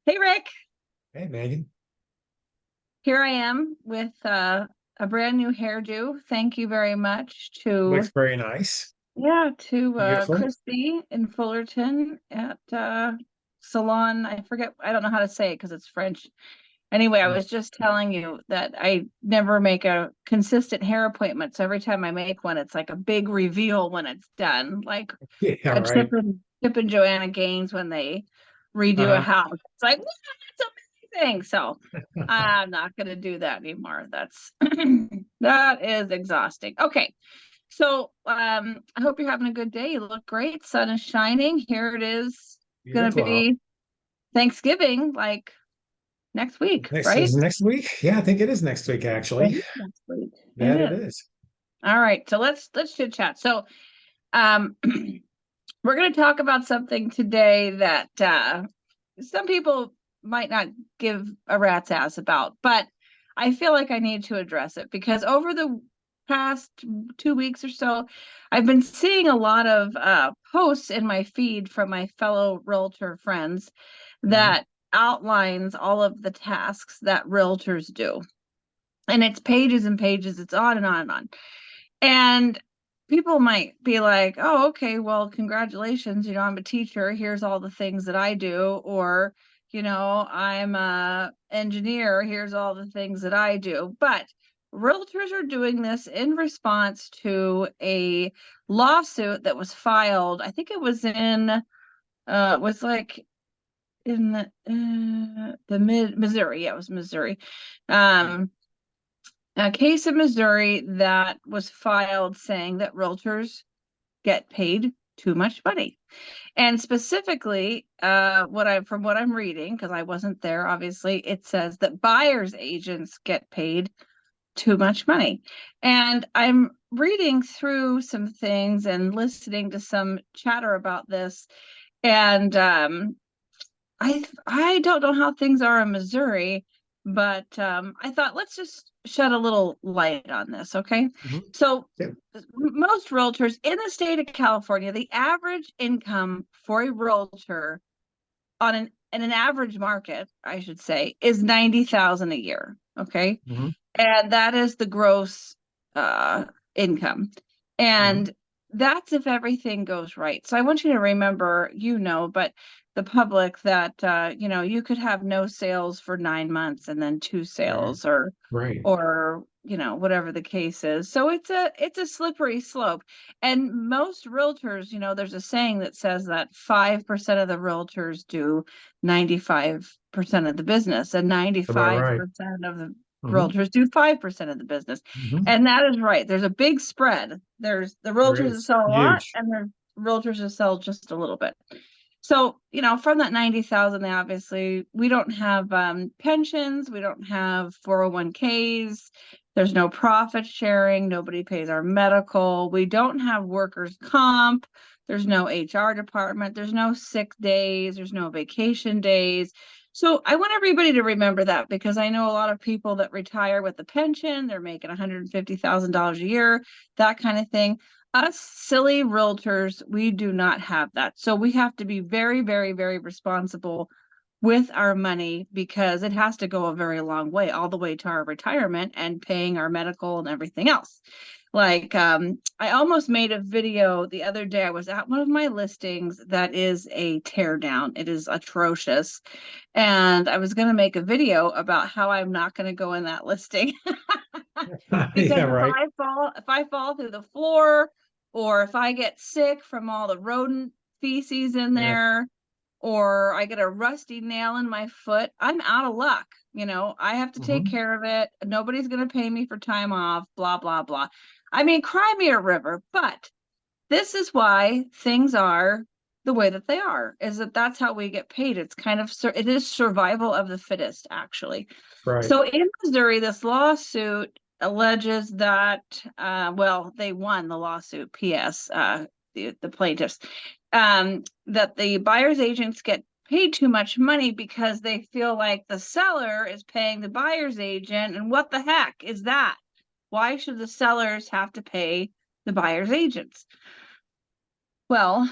Hey Rick, Hey, Megan. here I am with a brand new hairdo. Thank you very much to Looks very nice. Beautiful. Christy in Fullerton at Salon. I forget, I don't know how to say it because it's French. Anyway, I was just telling you that I never make a consistent hair appointment. So every time I make one, it's like a big reveal when it's done. Like Yeah, a right. Chip and Joanna Gaines when they redo a Uh-huh. house. It's like, wow, that's amazing. So I'm not going to do that anymore. That's that is exhausting. Okay. So I hope you're having a good day. You look great. Sun is shining. Here it is You going as to well. be Thanksgiving like next week, Next right? is next week. Yeah, I think it is next week, It actually. is next week. It That it is. is. All right. So let's chit chat. So um we're going to talk about something today that some people might not give a rat's ass about, but I feel like I need to address it because over the past 2 weeks or so, I've been seeing a lot of posts in my feed from my fellow realtor friends Mhm. that outlines all of the tasks that realtors do. And it's pages and pages, it's on and on and on. And people might be like, oh, okay, well, congratulations. I'm a teacher. Here's all the things that I do. Or, I'm a engineer. Here's all the things that I do. But realtors are doing this in response to a lawsuit that was filed. I think it was was like in the mid Missouri. Yeah, it was Missouri. Um, a case in Missouri that was filed saying that realtors get paid too much money. And specifically, from what I'm reading, because I wasn't there, obviously, it says that buyers agents get paid too much money. And I'm reading through some things and listening to some chatter about this. And I don't know how things are in Missouri, but I thought let's just shed a little light on this, okay? Mhm. So Yeah. most realtors in the state of California, the average income for a realtor on an in an average market, I should say, is 90,000 a year, okay? Mhm. And that is the gross income. Mhm. And that's if everything goes right. So I want you to remember, but the public that you could have no sales for 9 months and then two Right. sales or Right. whatever the case is. So it's a slippery slope. And most realtors, there's a saying that says that 5% of the realtors do 95% of the business, and About right. 95% of the Mhm. realtors do 5% of the business. Mhm. And that is right. There's a big spread. There's the There realtors that is. sell a lot, Huge. and there's realtors that sell just a little bit. So, from that 90,000, they obviously, we don't have pensions, we don't have 401ks, there's no profit sharing, nobody pays our medical, we don't have workers' comp, there's no HR department, there's no sick days, there's no vacation days. So I want everybody to remember that because I know a lot of people that retire with a pension, they're making $150,000 a year, that kind of thing. Us silly realtors, we do not have that. So we have to be very, very, very responsible with our money because it has to go a very long way, all the way to our retirement and paying our medical and everything else. Like, I almost made a video the other day. I was at one of my listings that is a tear down. It is atrocious. And I was going to make a video about how I'm not going to go in that listing. Yeah, Because right. if I fall through the floor, or if I get sick from all the rodent feces in Yeah. there, or I get a rusty nail in my foot, I'm out of luck. I have to take Mhm. care of it. Nobody's going to pay me for time off, blah, blah, blah. I mean, cry me a river, but this is why things are the way that they are, is that that's how we get paid. It's kind of, it is survival of the fittest, actually. Right. So in Missouri, this lawsuit alleges that, well, they won the lawsuit, P.S., the plaintiffs, that the buyer's agents get paid too much money because they feel like the seller is paying the buyer's agent. And what the heck is that? Why should the sellers have to pay the buyer's agents? Well,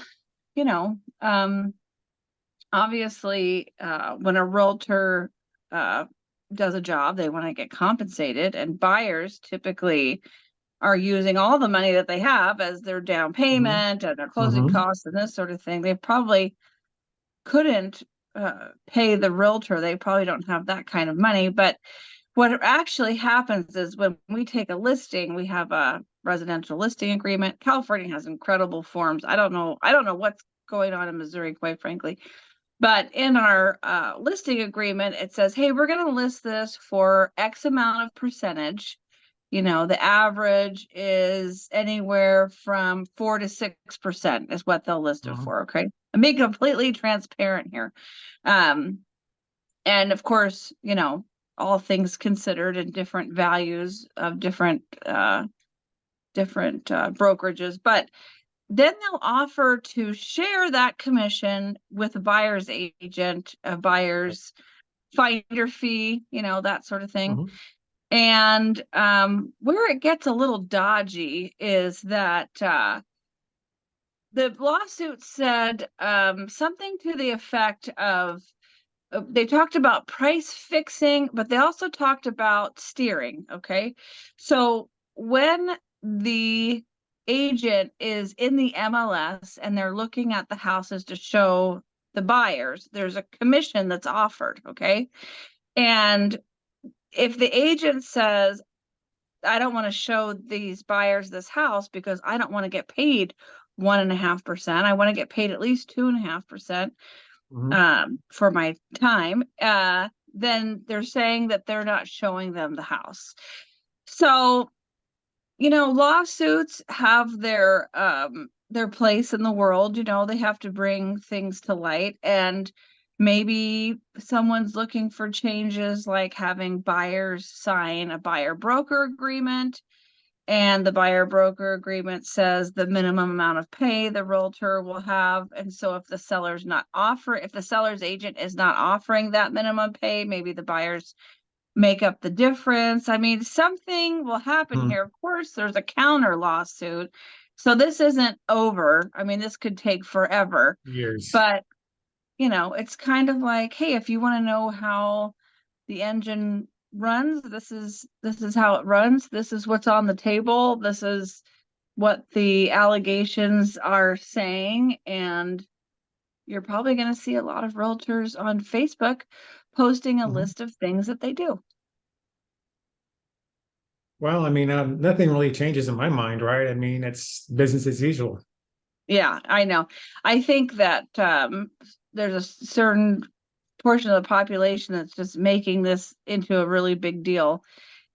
you know, um, obviously, when a realtor does a job, they want to get compensated, and buyers typically are using all the money that they have as their down Mhm. payment and their closing Mhm. costs and this sort of thing. They probably couldn't pay the realtor. They probably don't have that kind of money. But what actually happens is when we take a listing, we have a residential listing agreement. California has incredible forms. I don't know what's going on in Missouri, quite frankly. But in our listing agreement, it says, hey, we're going to list this for X amount of percentage. The average is anywhere from 4 to 6% is what they'll list it Mhm. for. Okay. I'm being completely transparent here. Um, and of course, all things considered and different values of different brokerages, but then they'll offer to share that commission with a buyer's agent, a Right. buyer's finder fee, that sort of thing. Mhm. And where it gets a little dodgy is that the lawsuit said something to the effect of they talked about price fixing, but they also talked about steering. Okay. So when the agent is in the MLS and they're looking at the houses to show the buyers, there's a commission that's offered. Okay. And if the agent says, I don't want to show these buyers this house because I don't want to get paid 1.5%. I want to get paid at least 2.5% Mhm. for my time, then they're saying that they're not showing them the house. So, lawsuits have their place in the world. They have to bring things to light, and maybe someone's looking for changes like having buyers sign a buyer broker agreement, and the buyer broker agreement says the minimum amount of pay the realtor will have. And so if the seller's agent is not offering that minimum pay, maybe the buyers make up the difference. I mean, something will happen Mhm. here. Of course, there's a counter lawsuit. So this isn't over. I mean, this could take forever. Years. But, it's kind of like, hey, if you want to know how the engine runs, this is how it runs. This is what's on the table. This is what the allegations are saying. And you're probably going to see a lot of realtors on Facebook posting a Mhm. list of things that they do. Well, I mean, nothing really changes in my mind, right? I mean, it's business as usual. Yeah, I know. I think that there's a certain portion of the population that's just making this into a really big deal.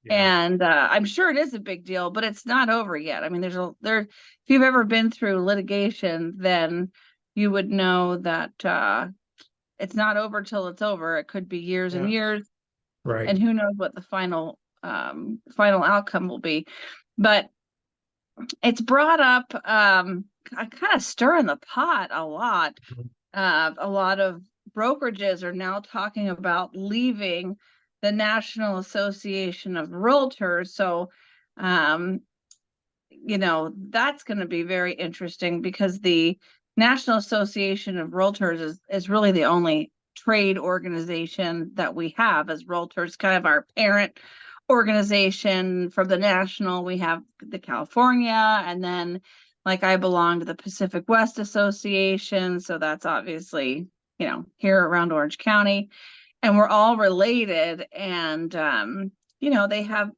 Yeah. And I'm sure it is a big deal, but it's not over yet. I mean, if you've ever been through litigation, then you would know that it's not over till it's over. It could be years and Yeah. years, Right. and who knows what the final outcome will be. But it's brought up kind of stirring the pot a lot. Mhm. A lot of brokerages are now talking about leaving the National Association of Realtors. So, um, that's going to be very interesting because the National Association of Realtors is really the only trade organization that we have as realtors, kind of our parent organization. From the national, we have the California, and then like I belong to the Pacific West Association, so that's obviously, here around Orange County, and we're all related. And they have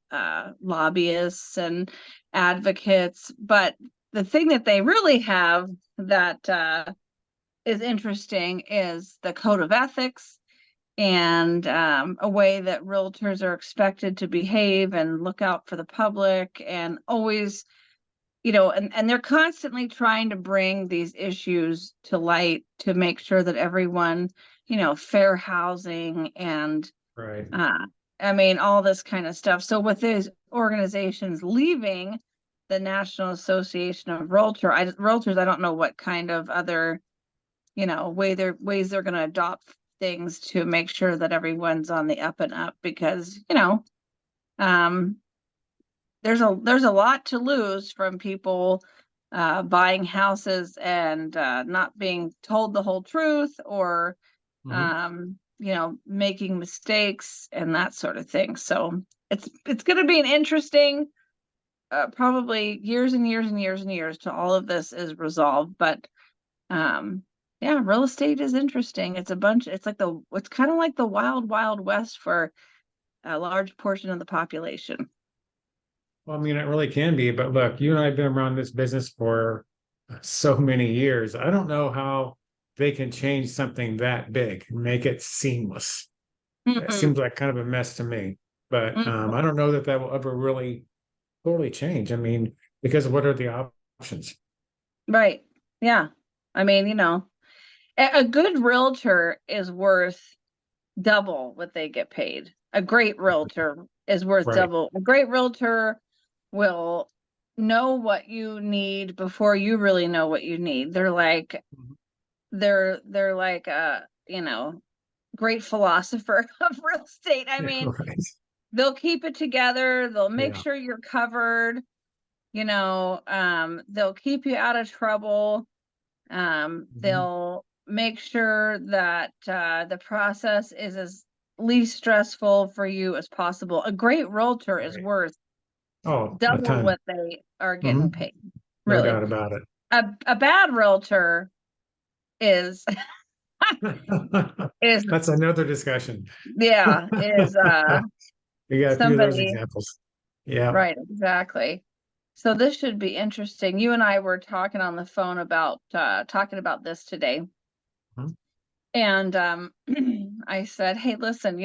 lobbyists and advocates, but the thing that they really have that is interesting is the code of ethics, and a way that realtors are expected to behave and look out for the public, and always, and they're constantly trying to bring these issues to light to make sure that everyone, fair housing and Right. uh, I mean, all this kind of stuff. So with these organizations leaving the National Association of Realtors, I don't know what kind of other, ways they're going to adopt things to make sure that everyone's on the up and up, because, um, there's a lot to lose from people buying houses and not being told the whole truth, or Mhm. making mistakes and that sort of thing. So it's going to be an interesting, probably years and years and years and years till all of this is resolved. But um, yeah, real estate is interesting. It's kind of like the wild, wild west for a large portion of the population. Well, I mean, it really can be, but look, you and I have been around this business for so many years. I don't know how they can change something that big and make it seamless. It Mhm, seems like kind of a mess to me, but mhm. I don't know that that will ever really totally change. I mean, because what are the options? Right. Yeah. I mean, a good realtor is worth double what they get paid. A great realtor is worth Right. double. A great realtor will know what you need before you really know what you need. Mhm. They're like a, great philosopher of real estate. I Yeah, mean, right. they'll keep it together, they'll make Yeah. sure you're covered, they'll keep you out of trouble. Mhm. They'll make sure that the process is as least stressful for you as possible. A great realtor is Right. worth Oh, a double ton. what they are Hmm. getting paid. No Really. doubt about it. A bad realtor is is That's another discussion. yeah, is We got a few of those somebody, examples. Yeah. right, exactly. So this should be interesting. You and I were talking on the phone about talking about this today. Mhm. And I said, "Hey, listen,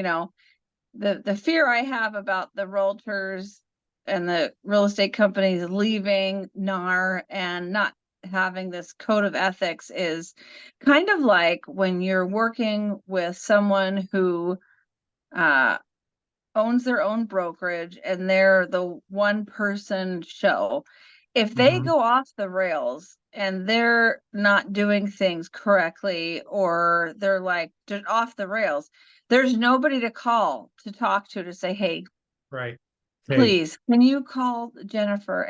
the fear I have about the realtors and the real estate companies leaving NAR and not having this code of ethics is kind of like when you're working with someone who uh, owns their own brokerage and they're the one person show. If they Mhm. go off the rails and they're not doing things correctly, or they're like just off the rails, there's nobody to call to talk to say, hey, Right. Hey. please, can you call Jennifer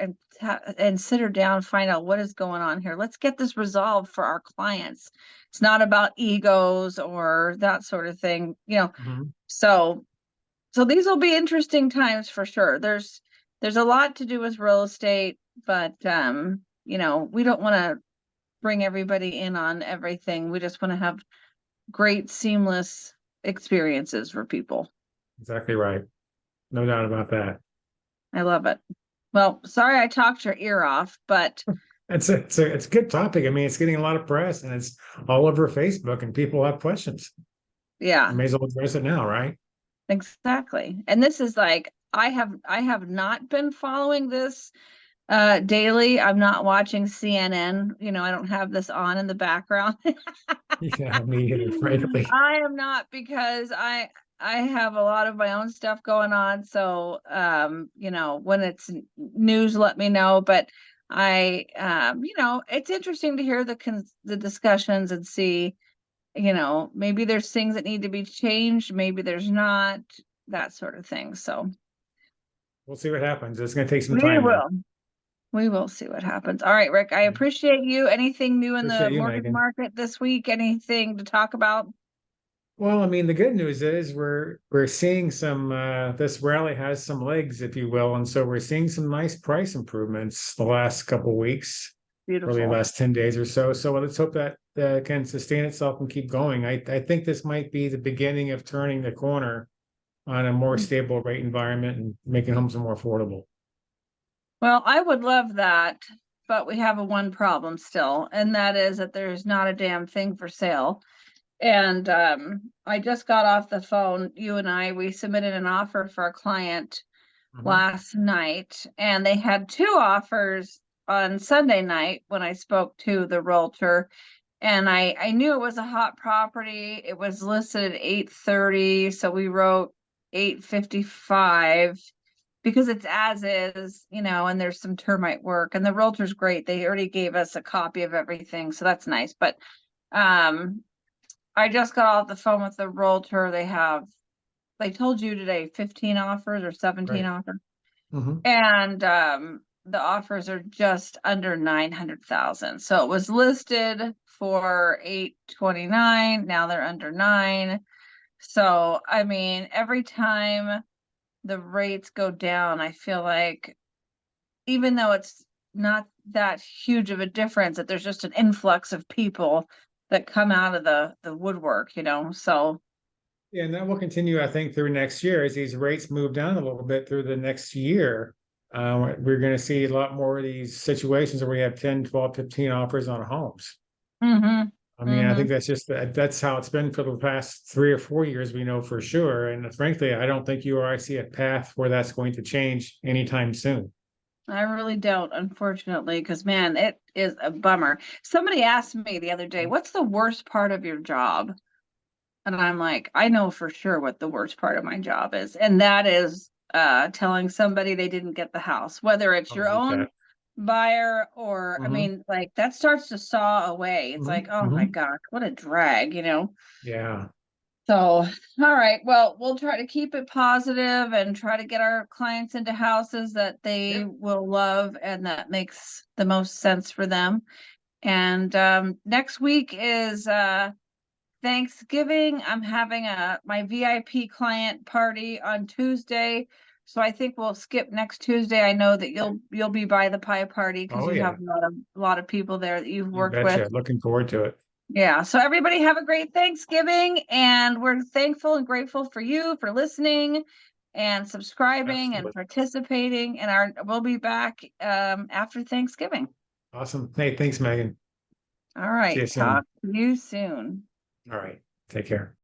and sit her down, find out what is going on here? Let's get this resolved for our clients. It's not about egos or that sort of thing, Mhm. So these will be interesting times for sure. There's a lot to do with real estate, but we don't want to bring everybody in on everything. We just want to have great seamless experiences for people. Exactly right. No doubt about that. I love it. Well, sorry I talked your ear off, but It's a good topic. I mean, it's getting a lot of press and it's all over Facebook and people have questions. You yeah, may as well address it now, right? exactly. And this is like I have not been following this daily. I'm not watching CNN. I don't have this on in the background. Yeah, me either, frankly. I am not, because I have a lot of my own stuff going on. So when it's news, let me know. But it's interesting to hear the discussions and see, maybe there's things that need to be changed, maybe there's not, that sort of thing. So We'll see what happens. It's going to take some we time, though. will. We will see what happens. All right, Rick, I appreciate you. Anything new in the Appreciate you, mortgage Megan. market this week? Anything to talk about? Well, I mean, the good news is we're seeing some this rally has some legs, if you will, and so we're seeing some nice price improvements the last couple of weeks, really the Beautiful. last 10 days or so. So let's hope that can sustain itself and keep going. I think this might be the beginning of turning the corner on a more stable rate environment and making homes more affordable. Well, I would love that, but we have a one problem still, and that is that there's not a damn thing for sale. And I just got off the phone. You and we submitted an offer for a client Mhm. last night, and they had two offers on Sunday night when I spoke to the realtor. And I knew it was a hot property. It was listed at 8:30, so we wrote 8:55 because it's as is, and there's some termite work. And the realtor's great. They already gave us a copy of everything, so that's nice. But um I just got off the phone with the realtor. They told you today 15 offers or 17 Right. offers. Hmm. And the offers are just under 900,000. So it was listed for 829. Now they're under 9. So, I mean, every time the rates go down, I feel like even though it's not that huge of a difference, that there's just an influx of people that come out of the woodwork, So, Yeah, and that will continue, I think, through next year as these rates move down a little bit through the next year. We're going to see a lot more of these situations where we have 10, 12, 15 offers on homes. mm-hmm, I mean, I mm-hmm. think that's how it's been for the past 3 or 4 years, we know for sure. And frankly, I don't think you or I see a path where that's going to change anytime soon. I really don't, unfortunately, because man, it is a bummer. Somebody asked me the other day, what's the worst part of your job? And I'm like, I know for sure what the worst part of my job is. And that is telling somebody they didn't get the house, whether it's I your hate own that. buyer or, I Hmm. mean, like that starts to saw away. It's Hmm. like, oh my Hmm. gosh, what a drag. Yeah, So, all right. Well, we'll try to keep it positive and try to get our clients into houses that yeah. they will love and that makes the most sense for them. And next week is Thanksgiving. I'm having my VIP client party on Tuesday. So I think we'll skip next Tuesday. I know that you'll be by the pie party because Oh, you yeah. have a lot of people there that you've You worked with. betcha. Looking forward to it. Yeah. So everybody have a great Thanksgiving, and we're thankful and grateful for you for listening and subscribing and Absolutely. participating. And we'll be back after Thanksgiving. Awesome. Hey, thanks, Megan. All See you right. soon. Talk to you soon. All right. Take care.